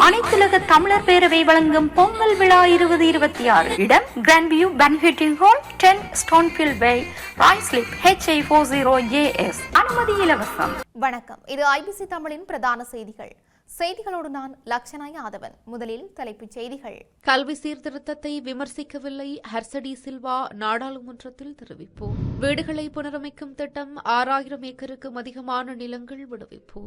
அனைத்துலக தமிழர் பேரவை வழங்கும் பொங்கல் விழா 2026. இடம் கிராண்ட் வியூ பன்ஃபெட்டிங் ஹால், 10 ஸ்டோன்ஃபீல்ட் வே, ராய்ஸ்லிப், HI40AS. அனுமதி இலவசம். வணக்கம், இது ஐபிசி தமிழின் பிரதான செய்திகள். செய்திகளோடு நான் லக்ஷனா யாதவன். முதலில் தலைப்புச் செய்திகள். கல்வி சீர்திருத்தத்தை விமர்சிக்கவில்லை, ஹர்சடி சில்வா நாடாளுமன்றத்தில் தெரிவிப்பு. வீடுகளை புனரமைக்கும் திட்டம் 6000 ஏக்கருக்கு அதிகமான நிலங்கள் விடுவிப்பு.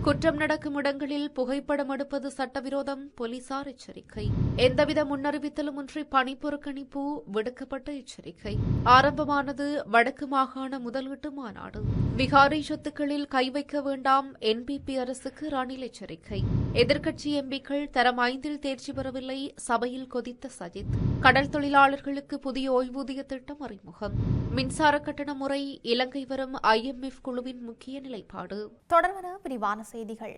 குற்றம் நடக்கும் இடங்களில் புகைப்படம் எடுப்பது சட்டவிரோதம், போலீசார் எச்சரிக்கை. எந்தவித முன்னறிவித்தலுமின்றி பணி புறக்கணிப்பு, விடுக்கப்பட்ட எச்சரிக்கை. ஆரம்பமானது வடக்கு மாகாண முதலீட்டு மாநாடு. விகாரி சொத்துக்களில் கை வைக்க வேண்டாம், என்பிபி அரசுக்கு ரணில் எச்சரிக்கை. எதிர்க்கட்சி எம்பிக்கள் தரம் 5 தேர்ச்சி பெறவில்லை, சபையில் கொதித்த சஜித். கடல் தொழிலாளர்களுக்கு புதிய ஓய்வூதிய திட்டம் அறிமுகம். மின்சார கட்டண முறை இலங்கை வரும் IMF குழுவின் முக்கிய நிலைப்பாடு. தொடர்பான விரிவான செய்திகள்.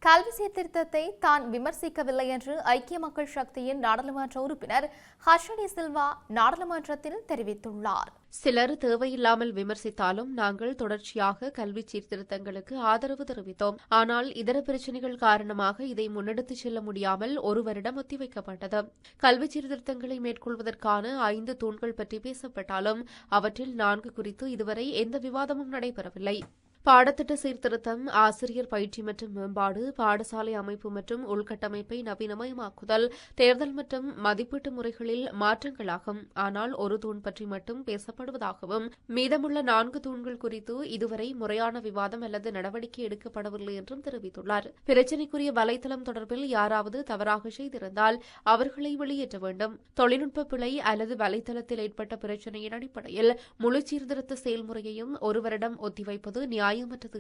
கல்வி சீர்திருத்தத்தை தான் விமர்சிக்கவில்லை என்று ஐக்கிய மக்கள் சக்தியின் நாடாளுமன்ற உறுப்பினர் ஹர்ஷடி சில்வா நாடாளுமன்றத்தில் தெரிவித்துள்ளார். சிலர் தேவையில்லாமல் விமர்சித்தாலும் நாங்கள் தொடர்ச்சியாக கல்வி சீர்திருத்தங்களுக்கு ஆதரவு தெரிவித்தோம். ஆனால் இதர பிரச்சினைகள் காரணமாக இதை முன்னெடுத்துச் செல்ல முடியாமல் 1 வருடம் ஒத்திவைக்கப்பட்டது. கல்வி சீர்திருத்தங்களை மேற்கொள்வதற்கான 5 தூண்கள் பற்றி பேசப்பட்டாலும் அவற்றில் 4 குறித்து இதுவரை எந்த விவாதமும் நடைபெறவில்லை. பாடத்திட்ட சீர்திருத்தம், ஆசிரியர் பயிற்சி மற்றும் மேம்பாடு, பாடசாலை அமைப்பு மற்றும் உள்கட்டமைப்பை நவீனமயமாக்குதல், தேர்தல் மற்றும் மதிப்பீட்டு முறைகளில் மாற்றங்களாகும். ஆனால் ஒரு தூண் பற்றி மட்டும் பேசப்படுவதாகவும் மீதமுள்ள 4 தூண்கள் குறித்து இதுவரை முறையான விவாதம் அல்லது நடவடிக்கை எடுக்கப்படவில்லை என்றும் தெரிவித்துள்ளார். பிரச்சினைக்குரிய வலைதளம் தொடர்பில் யாராவது தவறாக செய்திருந்தால் அவர்களை வெளியேற்ற வேண்டும். தொழில்நுட்ப பிழை அல்லது வலைதளத்தில் ஏற்பட்ட பிரச்சினையின் அடிப்படையில் முழு சீர்திருத்த செயல்முறையையும் 1 வருடம் ஒத்திவைப்பது நியாயமற்றது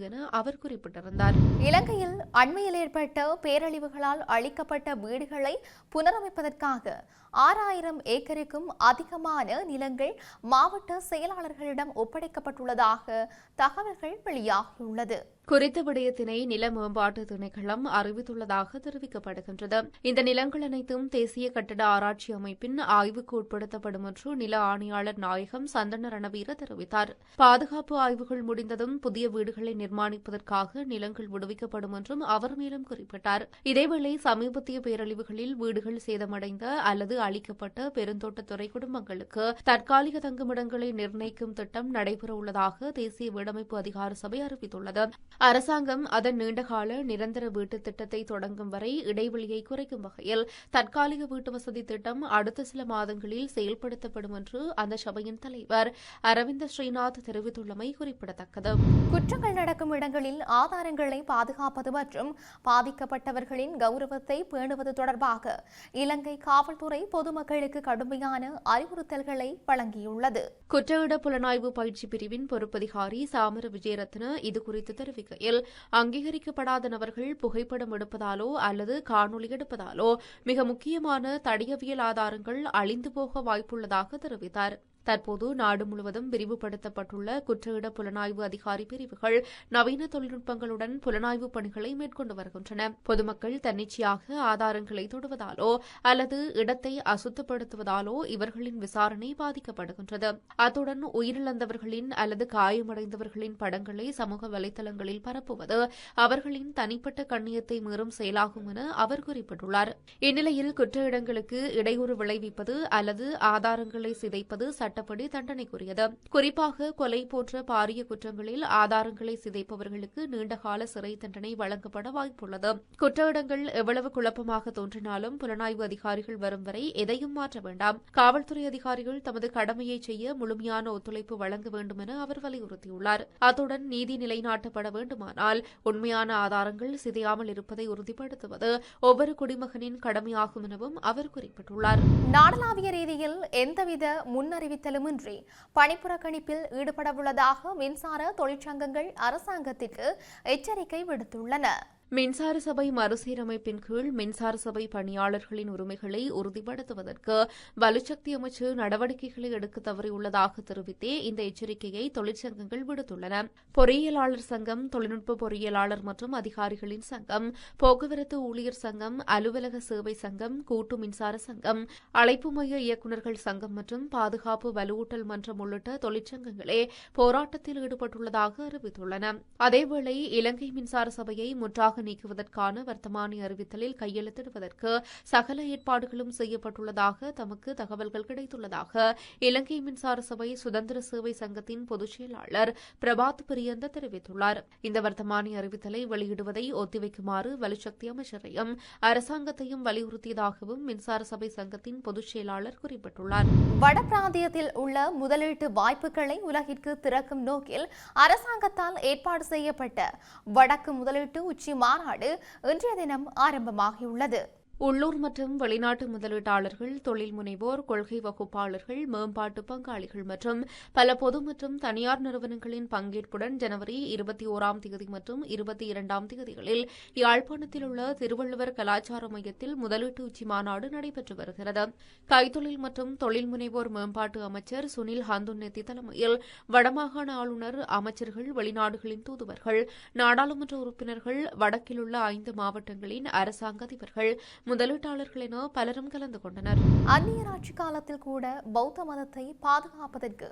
என அவர் குறிப்பிட்டிருந்தார். இலங்கையில் அண்மையில் ஏற்பட்ட பேரழிவுகளால் அளிக்கப்பட்ட வீடுகளை புனரமைப்பதற்காக 6000 ஏக்கருக்கும் அதிகமான நிலங்கள் மாவட்ட செயலாளர்களிடம் ஒப்படைக்கப்பட்டுள்ளதாக தகவல்கள் வெளியாகியுள்ளது. குறித்த விடயத்தினை நில மேம்பாட்டு திணைக்களம் அறிவித்துள்ளதாக தெரிவிக்கப்படுகின்றது. இந்த நிலங்கள் அனைத்தும் தேசிய கட்டட ஆராய்ச்சி அமைப்பின் ஆய்வுக்கு உட்படுத்தப்படும் என்று நில ஆணையாளர் நாயகம் சந்தன ரணவீர தெரிவித்தார். பாதுகாப்பு ஆய்வுகள் முடிந்ததும் புதிய வீடுகளை நிர்மாணிப்பதற்காக நிலங்கள் விடுவிக்கப்படும் என்றும் அவர் மேலும் குறிப்பிட்டார். இதேவேளை சமீபத்திய பேரழிவுகளில் வீடுகள் சேதமடைந்த அல்லது அளிக்கப்பட்ட பெருந்தோட்டத்துறை குடும்பங்களுக்கு தற்காலிக தங்குமிடங்களை நிர்ணயிக்கும் திட்டம் நடைபெறவுள்ளதாக தேசிய வீடமைப்பு அதிகார சபை அறிவித்துள்ளது. அரசாங்கம் அதன் நீண்டகால நிரந்தர வீட்டு திட்டத்தை தொடங்கும் வரை இடைவெளியை குறைக்கும் வகையில் தற்காலிக வீட்டு வசதி திட்டம் அடுத்த சில மாதங்களில் செயல்படுத்தப்படும் என்று அந்த சபையின் தலைவர் அரவிந்த ஸ்ரீநாத் தெரிவித்துள்ளமை குறிப்பிடத்தக்கது. குற்றங்கள் நடக்கும் இடங்களில் ஆதாரங்களை பாதுகாப்பது மற்றும் பாதிக்கப்பட்டவர்களின் கௌரவத்தை பேணுவது தொடர்பாக இலங்கை காவல்துறை பொதுமக்களுக்கு கடுமையான அறிவுறுத்தல்களை வழங்கியுள்ளது. குற்றவிட புலனாய்வு பயிற்சி பிரிவின் பொறுப்பதிகாரி சாமர விஜயரத்ன இதுகுறித்து தெரிவிக்கையில், அங்கீகரிக்கப்படாத நபர்கள் புகைப்படம் எடுப்பதாலோ அல்லது காணொலி எடுப்பதாலோ மிக முக்கியமான தடயவியல் ஆதாரங்கள் அழிந்து போக வாய்ப்புள்ளதாக தெரிவித்தார். தற்போது நாடு முழுவதும் விரிவுபடுத்தப்பட்டுள்ள குற்றவிட புலனாய்வு அதிகாரி பிரிவுகள் நவீன தொழில்நுட்பங்களுடன் புலனாய்வு பணிகளை மேற்கொண்டு வருகின்றன. பொதுமக்கள் தன்னிச்சையாக ஆதாரங்களை தொடுவதாலோ அல்லது இடத்தை அசுத்தப்படுத்துவதாலோ இவர்களின் விசாரணை பாதிக்கப்படுகின்றது. அத்துடன் உயிரிழந்தவர்களின் அல்லது காயமடைந்தவர்களின் படங்களை சமூக வலைதளங்களில் பரப்புவது அவர்களின் தனிப்பட்ட கண்ணியத்தை மீறும் செயலாகும் என அவர் குறிப்பிட்டுள்ளார். இந்நிலையில் குற்ற இடங்களுக்கு இடையூறு விளைவிப்பது அல்லது ஆதாரங்களை சிதைப்பது சட்டப்படி தண்டனைக்குரியது. குறிப்பாக கொலை போன்ற பாரிய குற்றங்களில் ஆதாரங்களை சிதைப்பவர்களுக்கு நீண்டகால சிறை தண்டனை வழங்கப்பட வாய்ப்புள்ளது. குற்ற இடங்கள் எவ்வளவு குழப்பமாக தோன்றினாலும் புலனாய்வு அதிகாரிகள் வரும் வரை எதையும் மாற்ற வேண்டாம். காவல்துறை அதிகாரிகள் தமது கடமையை செய்ய முழுமையான ஒத்துழைப்பு வழங்க வேண்டும் என அவர் வலியுறுத்தியுள்ளார். அத்துடன் நீதி நிலைநாட்டப்பட வேண்டுமானால் உண்மையான ஆதாரங்கள் சிதையாமல் இருப்பதை உறுதிப்படுத்துவது ஒவ்வொரு குடிமகனின் கடமையாகும் எனவும் அவர் குறிப்பிட்டுள்ளார். நாடளாவிய ரீதியில் எந்தவித முன்னறிவித்தலுமின்றி பணிப்புறக்கணிப்பில் ஈடுபடவுள்ளதாக மின்சார தொழிற்சங்கங்கள் அரசாங்கத்திற்கு எச்சரிக்கை விடுத்துள்ளன. மின்சார சபை மறுசீரமைப்பின் கீழ் மின்சார சபை பணியாளர்களின் உரிமைகளை உறுதிப்படுத்துவதற்கு வலுசக்தி அமைச்சு நடவடிக்கைகளை எடுக்க தவறியுள்ளதாக தெரிவித்தே இந்த எச்சரிக்கையை தொழிற்சங்கங்கள் விடுத்துள்ளன. பொறியியலாளர் சங்கம், தொழில்நுட்ப பொறியியலாளர் மற்றும் அதிகாரிகளின் சங்கம், போக்குவரத்து ஊழியர் சங்கம், அலுவலக சேவை சங்கம், கூட்டு மின்சார சங்கம், அழைப்பு மைய இயக்குநர்கள் சங்கம் மற்றும் பாதுகாப்பு வலுவூட்டல் மன்றம் உள்ளிட்ட தொழிற்சங்கங்களே போராட்டத்தில் ஈடுபட்டுள்ளதாக அறிவித்துள்ளன. அதேவேளை இலங்கை மின்சார சபையை முற்றாக நீக்குவதற்கான வர்த்தமானி அறிவித்தலில் கையெழுத்திடுவதற்கு சகல ஏற்பாடுகளும் செய்யப்பட்டுள்ளதாக தமக்கு தகவல்கள் கிடைத்துள்ளதாக இலங்கை மின்சார சபை சுதந்திர சேவை சங்கத்தின் பொதுச் செயலாளர் பிரபாத் பிரியந்த தெரிவித்துள்ளார். இந்த வர்த்தமானி அறிவித்தலை வெளியிடுவதை ஒத்திவைக்குமாறு வலுசக்தி அமைச்சரையும் அரசாங்கத்தையும் வலியுறுத்தியதாகவும் மின்சார சபை சங்கத்தின் பொதுச் செயலாளர் குறிப்பிட்டுள்ளார். வட பிராந்தியத்தில் உள்ள முதலீட்டு வாய்ப்புகளை உலகிற்கு திறக்கும் நோக்கில் அரசாங்கத்தால் ஏற்பாடு செய்யப்பட்ட வடக்கு முதலீட்டு உச்சி மாநாடு இன்றைய தினம் ஆரம்பமாகியுள்ளது. உள்ளூர் மற்றும் வெளிநாட்டு முதலீட்டாளர்கள், தொழில் முனைவோர், கொள்கை வகுப்பாளர்கள், மேம்பாட்டு பங்காளிகள் மற்றும் பல பொது மற்றும் தனியார் நிறுவனங்களின் பங்கேற்புடன் ஜனவரி 21ஆம் தேதி மற்றும் 22ஆம் தேதிகளில் யாழ்ப்பாணத்தில் உள்ள திருவள்ளுவர் கலாச்சார மையத்தில் முதலீட்டு உச்சி மாநாடு நடைபெற்று வருகிறது. கைத்தொழில் மற்றும் தொழில் முனைவோர் மேம்பாட்டு அமைச்சர் சுனில் ஹந்துன்னெத்தி தலைமையில் வடமாகாண ஆளுநர், அமைச்சர்கள், வெளிநாடுகளின் தூதுவர்கள், நாடாளுமன்ற உறுப்பினர்கள், வடக்கில் உள்ள 5 மாவட்டங்களின் அரசாங்க அதிபர்கள், முதலீட்டாளர்கள் என பலரும் கலந்து கொண்டனர். அந்நியர் ஆட்சி காலத்தில் கூட பௌத்த மதத்தை பாதுகாப்பதற்கு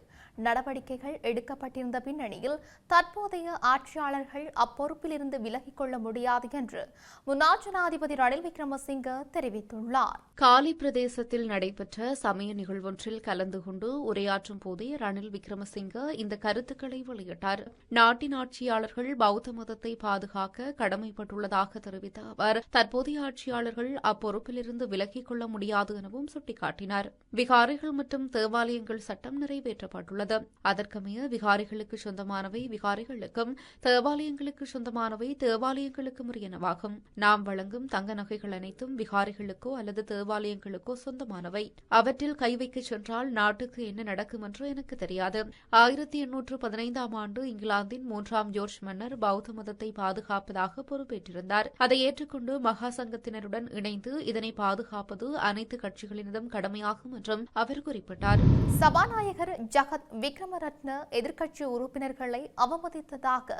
நடவடிக்கைகள் எடுக்கப்பட்டிருந்த பின்னணியில் தற்போதைய ஆட்சியாளர்கள் அப்பொறுப்பிலிருந்து விலகிக் கொள்ள முடியாது என்று முன்னாள் ஜனாதிபதி ரணில் விக்ரமசிங்க தெரிவித்துள்ளார். காலி பிரதேசத்தில் நடைபெற்ற சமய நிகழ்வொன்றில் கலந்து கொண்டு உரையாற்றும் போதே ரணில் விக்ரமசிங்க இந்த கருத்துக்களை வெளியிட்டார். நாட்டின் ஆட்சியாளர்கள் பௌத்த மதத்தை பாதுகாக்க கடமைப்பட்டுள்ளதாக தெரிவித்த அவர், தற்போதைய ஆட்சியாளர்கள் அப்பொறுப்பிலிருந்து விலகிக் கொள்ள முடியாது எனவும் சுட்டிக்காட்டினார். விகாரைகள் மற்றும் தேவாலயங்கள் சட்டம் நிறைவேற்றப்பட்டுள்ளது. அதற்கமைய விகாரைகளுக்கு சொந்தமானவை விகாரைகளுக்கும், தேவாலயங்களுக்கு சொந்தமானவை தேவாலயங்களுக்கும் உரியனவாகும். நாம் வழங்கும் தங்க நகைகள் அனைத்தும் விகாரைகளுக்கோ அல்லது தேவாலயங்களுக்கோ சொந்தமானவை. அவற்றில் கை வைக்க சென்றால் நாட்டுக்கு என்ன நடக்கும் என்று எனக்கு தெரியாது. 1815ஆம் ஆண்டு இங்கிலாந்தின் 3ஆம் ஜோர்ஜ் மன்னர் பௌத்த மதத்தை பாதுகாப்பதாக பொறுப்பேற்றிருந்தார். அதை ஏற்றுக்கொண்டு மகா சங்கத்தினருடன் இணைந்து இதனை பாதுகாப்பது அனைத்து கட்சிகளினதும் கடமையாகும் என்றும் அவர் குறிப்பிட்டார். சபாநாயகர் ஜகத் விக்ரமரத்ன எதிர்க்கட்சி உறுப்பினர்களை அவமதித்ததாக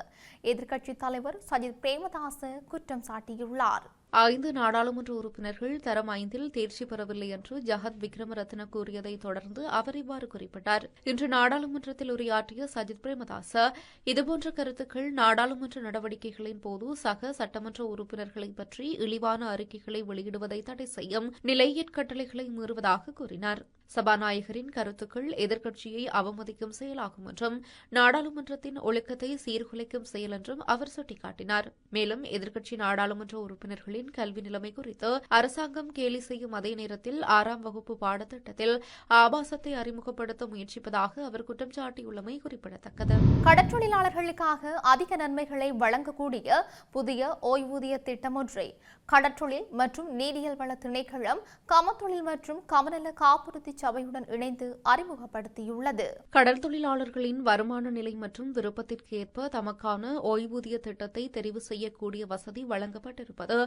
எதிர்க்கட்சித் தலைவர் சஜித் பிரேமதாச குற்றம் சாட்டியுள்ளார். 5 நாடாளுமன்ற உறுப்பினர்கள் தரம் 5இல் தேர்ச்சி பெறவில்லை என்று ஜகத் விக்ரமரத்ன கூறியதை தொடர்ந்து அவர் இவ்வாறு குறிப்பிட்டார். இன்று நாடாளுமன்றத்தில் உரையாற்றிய சஜித் பிரேமதாச, இதுபோன்ற கருத்துக்கள் நாடாளுமன்ற நடவடிக்கைகளின் போது சக சட்டமன்ற உறுப்பினர்களை பற்றி இழிவான அறிக்கைகளை வெளியிடுவதை தடை செய்யும் நிலையற் கட்டளைகளை மீறுவதாக கூறினார். சபாநாயகரின் கருத்துக்கள் எதிர்க்கட்சியை அவமதிக்கும் செயலாகும் என்றும் நாடாளுமன்றத்தின் ஒழுக்கத்தை சீர்குலைக்கும் செயல் என்றும் அவர் சுட்டிக்காட்டினார். மேலும் எதிர்க்கட்சி நாடாளுமன்ற உறுப்பினர்களின் கல்வி நிலைமை குறித்து அரசாங்கம் கேலி செய்யும் அதே நேரத்தில் 6ஆம் வகுப்பு பாடத்திட்டத்தில் ஆபாசத்தை அறிமுகப்படுத்த முயற்சிப்பதாக அவர் குற்றம் சாட்டியுள்ளமை குறிப்பிடத்தக்கது. கடற்றொழிலாளர்களுக்காக அதிக நன்மைகளை வழங்கக்கூடிய புதிய ஓய்வூதிய திட்டம் ஒன்றை கடற்றொழில் மற்றும் நீரியல் வள திணைக்களம் கமத்தொழில் மற்றும் கமநல காப்புறுதி சபையுடன் இணைந்து அறிமுகப்படுத்தியுள்ளது. கடல் தொழிலாளர்களின் வருமான நிலை மற்றும் விருப்பத்திற்கு ஏற்ப தமக்கான ஓய்வூதிய திட்டத்தை தெரிவு செய்யக்கூடிய வசதி வழங்கப்பட்டிருப்பது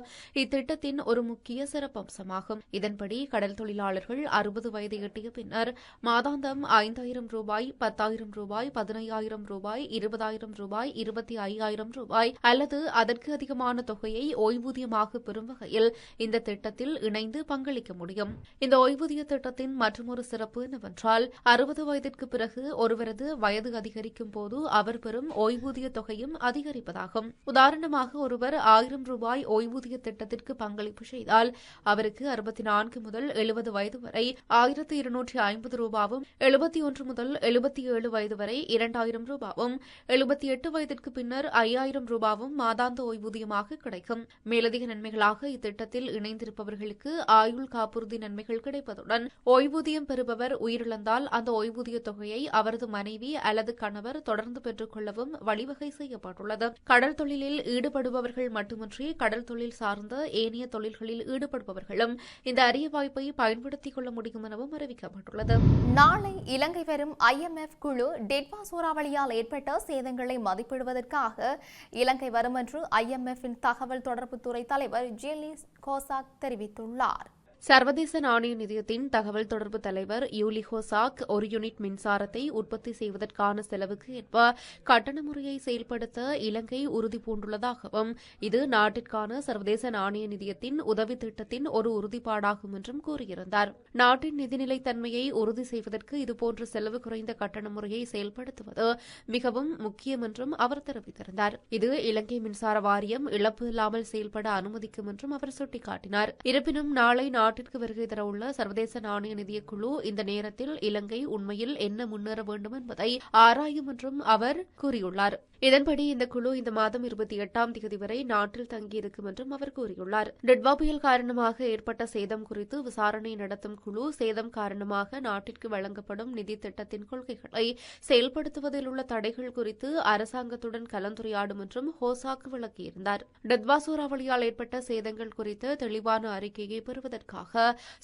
இத்திட்டத்தின் ஒரு முக்கிய சிறப்பம்சமாகும். இதன்படி கடல் தொழிலாளர்கள் 60 வயதை எட்டிய பின்னர் மாதாந்தம் 5,000 ரூபாய், 10,000 ரூபாய், 15,000 ரூபாய், 20,000 ரூபாய், 25,000 ரூபாய் அல்லது அதற்கு அதிகமான தொகையை ஓய்வூதியமாக பெறும் வகையில் இந்த திட்டத்தில் இணைந்து பங்களிக்க முடியும். இந்த ஓய்வூதிய திட்டத்தின் மற்றொரு சிறப்பு என்னவென்றால் 60 வயதிற்கு பிறகு ஒருவரது வயது அதிகரிக்கும் போது அவர் பெறும் ஓய்வூதிய தொகையும் அதிகரிப்பதாகும். உதாரணமாக ஒருவர் 1000 ரூபாய் ஓய்வூதிய திட்டத்திற்கு பங்களிப்பு செய்தால் அவருக்கு 64 முதல் 70 வயது வரை 1,250 ரூபாவும், 71 முதல் 77 வயது வரை 2,000 ரூபாவும், 78 வயதிற்கு பின்னர் 5,000 ரூபாவும் மாதாந்த ஓய்வூதியமாக கிடைக்கும். மேலதிக நன்மைகளாக இத்திட்டத்தில் இணைந்திருப்பவர்களுக்கு ஆயுள் காப்புறுதி நன்மைகள் கிடைப்பதுடன் ஓய்வூதிய ஓய்வூதியம் பெறுபவர் உயிரிழந்தால் அந்த ஓய்வூதிய தொகையை அவரது மனைவி அல்லது கணவர் தொடர்ந்து பெற்றுக் கொள்ளவும் வழிவகை செய்யப்பட்டுள்ளது. கடல் தொழிலில் ஈடுபடுபவர்கள் மட்டுமின்றி கடல் தொழில் சார்ந்த ஏனைய தொழில்களில் ஈடுபடுபவர்களும் இந்த அரிய வாய்ப்பை பயன்படுத்திக் கொள்ள முடியும் எனவும் அறிவிக்கப்பட்டுள்ளது. நாளை இலங்கை வரும் IMF குழு டெட்வா சூறாவளியால் ஏற்பட்ட சேதங்களை மதிப்பிடுவதற்காக இலங்கை வரும் என்று IMF-இன் தகவல் தொடர்புத்துறை தலைவர் ஜெலிஸ் கோசாக் தெரிவித்துள்ளார். சர்வதேச நாணய நிதியத்தின் தகவல் தொடர்பு தலைவர் யூலி ஹோசாக் ஒரு யூனிட் மின்சாரத்தை உற்பத்தி செய்வதற்கான செலவுக்கு ஏற்ப கட்டண முறையை செயல்படுத்த இலங்கை உறுதி பூண்டுள்ளதாகவும் இது நாட்டிற்கான சர்வதேச நாணய நிதியத்தின் உதவி திட்டத்தின் ஒரு உறுதிப்பாடாகும் என்றும் கூறியிருந்தார். நாட்டின் நிதிநிலைத்தன்மையை உறுதி செய்வதற்கு இதுபோன்ற செலவு குறைந்த கட்டண முறையை செயல்படுத்துவது மிகவும் முக்கியம் என்றும் அவர் தெரிவித்திருந்தார். இது இலங்கை மின்சார வாரியம் இழப்பு இல்லாமல் செயல்பட அனுமதிக்கும் என்றும் அவர் சுட்டிக்காட்டினார். இருப்பினும் நாளை நாட்டிற்கு வருகை தரவுள்ள சர்வதேச நாணய நிதிய குழு இந்த நேரத்தில் இலங்கை உண்மையில் என்ன முன்னேற வேண்டும் என்பதை ஆராயும் என்றும் அவர் கூறியுள்ளார். இதன்படி இந்த குழு இந்த மாதம் 28ஆம் தேதி வரை நாட்டில் தங்கியிருக்கும் என்றும் அவர் கூறியுள்ளார். டெட்வா புயல் காரணமாக ஏற்பட்ட சேதம் குறித்து விசாரணை நடத்தும் குழு சேதம் காரணமாக நாட்டிற்கு வழங்கப்படும் நிதி திட்டத்தின் கொள்கைகளை செயல்படுத்துவதில் உள்ள தடைகள் குறித்து அரசாங்கத்துடன் கலந்துரையாடும் என்றும் ஹோசாக் விளக்கியிருந்தார். டெட்வா சூறாவளியால் ஏற்பட்ட சேதங்கள் குறித்து தெளிவான அறிக்கையை பெறுவதற்காக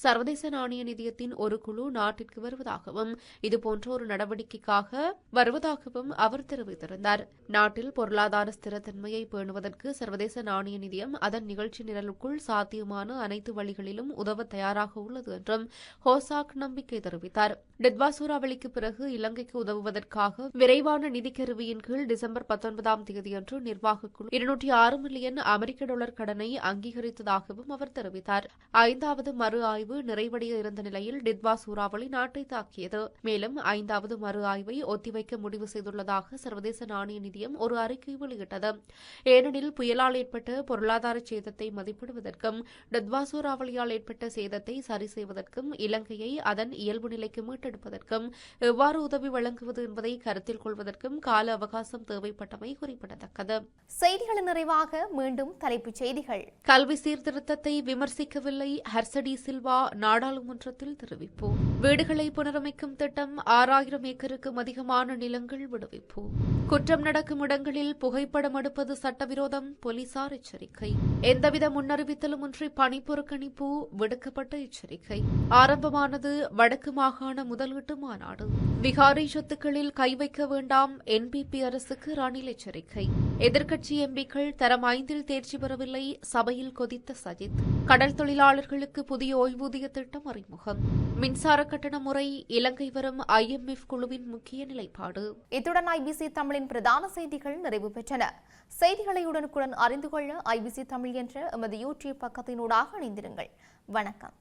சர்வதேச நாணய நிதியத்தின் ஒரு குழு நாட்டிற்கு வருவதாகவும் இதுபோன்ற ஒரு நடவடிக்கைக்காக வருவதாகவும் அவர் தெரிவித்திருந்தார். நாட்டில் பொருளாதார ஸ்திரத்தன்மையை பேணுவதற்கு சர்வதேச நாணய நிதியம் அதன் நிகழ்ச்சி நிரலுக்குள் சாத்தியமான அனைத்து வழிகளிலும் உதவ தயாராக உள்ளது என்றும் ஹோசாக் நம்பிக்கை தெரிவித்தார். டெட்வா சூறாவளிக்கு பிறகு இலங்கைக்கு உதவுவதற்காக விரைவான நிதி கருவியின் கீழ் டிசம்பர் 19ஆம் தேதியன்று நிர்வாகக் குழு 206 மில்லியன் அமெரிக்க டாலர் கடனை அங்கீகரித்ததாகவும் அவர் தெரிவித்தார். 5வது மறு ஆய்வு நிறைவடைய இருந்த நிலையில் டெட்வா சூறாவளி நாட்டை தாக்கியது. மேலும் 5வது மறு ஆய்வை ஒத்திவைக்க முடிவு செய்துள்ளதாக சர்வதேச நாணய நிதியம் ஒரு அறிக்கை வெளியிட்டது. ஏனெனில் புயலால் ஏற்பட்ட பொருளாதார சேதத்தை மதிப்பிடுவதற்கும் டெட்வா சூறாவளியால் ஏற்பட்ட சேதத்தை சரி செய்வதற்கும் இலங்கையை அதன் இயல்பு நிலைக்கு மீட்டெடுப்பதற்கும் எவ்வாறு உதவி வழங்குவது என்பதை கருத்தில் கொள்வதற்கும் கால அவகாசம் தேவைப்பட்டமை குறிப்பிடத்தக்கது. செய்திகளின் நிறைவாக மீண்டும் தலைப்புச் செய்திகள். கல்வி சீர்திருத்தத்தை விமர்சிக்கவில்லை ஹர்சடி சில்வா நாடாளுமன்றத்தில் தெரிவிப்பு. வீடுகளை புனரமைக்கும் திட்டம் 6000 ஏக்கருக்கும் அதிகமான நிலங்கள் விடுவிப்பு. குற்றம் நடக்கும் இடங்களில் புகைப்படம் எடுப்பது சட்டவிரோதம் போலீசார் எச்சரிக்கை. எந்தவித முன்னறிவித்தலுமின்றி பணி புறக்கணிப்பு விடுக்கப்பட்ட எச்சரிக்கை. ஆரம்பமானது வடக்கு மாகாண முதலீட்டு மாநாடு. விகாரை சொத்துக்களில் கை வைக்க வேண்டாம் NPP அரசுக்கு ரணில் எச்சரிக்கை. எதிர்க்கட்சி எம்பிக்கள் தரம் 5இல் தேர்ச்சி பெறவில்லை சபையில் கொதித்த சஜித். கடல் தொழிலாளர்களுக்கு புதிய ஓய்வூதிய திட்டம் அறிமுகம். மின்சார கட்டண முறை இலங்கை வரும் IMF குழுவின் முக்கிய நிலைப்பாடு. இத்துடன் IBC தமிழின் பிரதான செய்திகள் நிறைவு பெற்றன. செய்திகளை உடனுக்குடன் அறிந்து கொள்ள IBC தமிழ் என்ற எமது YouTube பக்கத்தினூடாக இணைந்திருங்கள். வணக்கம்.